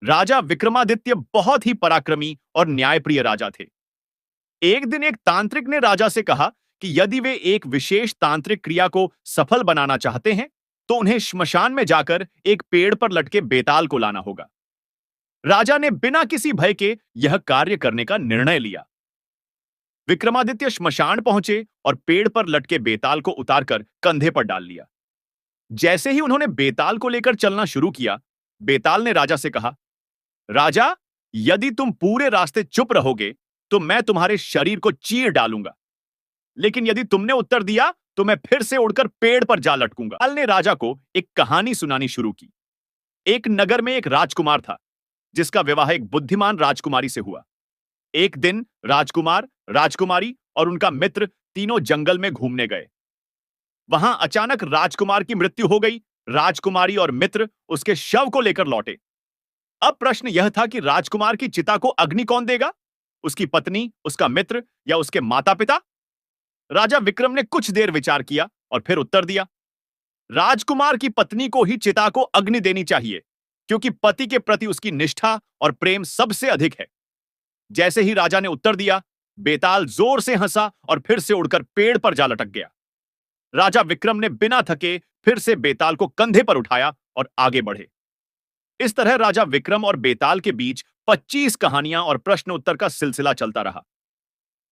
राजा विक्रमादित्य बहुत ही पराक्रमी और न्यायप्रिय राजा थे। एक दिन एक तांत्रिक ने राजा से कहा कि यदि वे एक विशेष तांत्रिक क्रिया को सफल बनाना चाहते हैं, तो उन्हें श्मशान में जाकर एक पेड़ पर लटके बेताल को लाना होगा। राजा ने बिना किसी भय के यह कार्य करने का निर्णय लिया। विक्रमादित्य श्मशान पहुंचे और पेड़ पर लटके बेताल को उतारकर कंधे पर डाल लिया। जैसे ही उन्होंने बेताल को लेकर चलना शुरू किया, बेताल ने राजा से कहा, राजा, यदि तुम पूरे रास्ते चुप रहोगे तो मैं तुम्हारे शरीर को चीर डालूंगा, लेकिन यदि तुमने उत्तर दिया तो मैं फिर से उड़कर पेड़ पर जा लटकूंगा। बेताल ने राजा को एक कहानी सुनानी शुरू की। एक नगर में एक राजकुमार था, जिसका विवाह एक बुद्धिमान राजकुमारी से हुआ। एक दिन राजकुमार, राजकुमारी और उनका मित्र तीनों जंगल में घूमने गए। वहां अचानक राजकुमार की मृत्यु हो गई। राजकुमारी और मित्र उसके शव को लेकर लौटे। अब प्रश्न यह था कि राजकुमार की चिता को अग्नि कौन देगा? उसकी पत्नी, उसका मित्र या उसके माता-पिता? राजा विक्रम ने कुछ देर विचार किया और फिर उत्तर दिया, राजकुमार की पत्नी को ही चिता को अग्नि देनी चाहिए, क्योंकि पति के प्रति उसकी निष्ठा और प्रेम सबसे अधिक है। जैसे ही राजा ने उत्तर दिया, बेताल जोर से हंसा और फिर से उड़कर पेड़ पर जा लटक गया। राजा विक्रम ने बिना थके फिर से बेताल को कंधे पर उठाया और आगे बढ़े। इस तरह राजा विक्रम और बेताल के बीच 25 कहानियां और प्रश्न उत्तर का सिलसिला चलता रहा।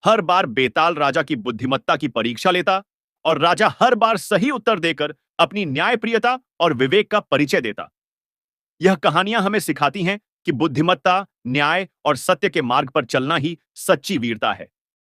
हर बार बेताल राजा की बुद्धिमत्ता की परीक्षा लेता और राजा हर बार सही उत्तर देकर अपनी न्यायप्रियता और विवेक का परिचय देता। यह कहानियां हमें सिखाती हैं कि बुद्धिमत्ता, न्याय और सत्य के मार्ग पर चलना ही सच्ची वीरता है।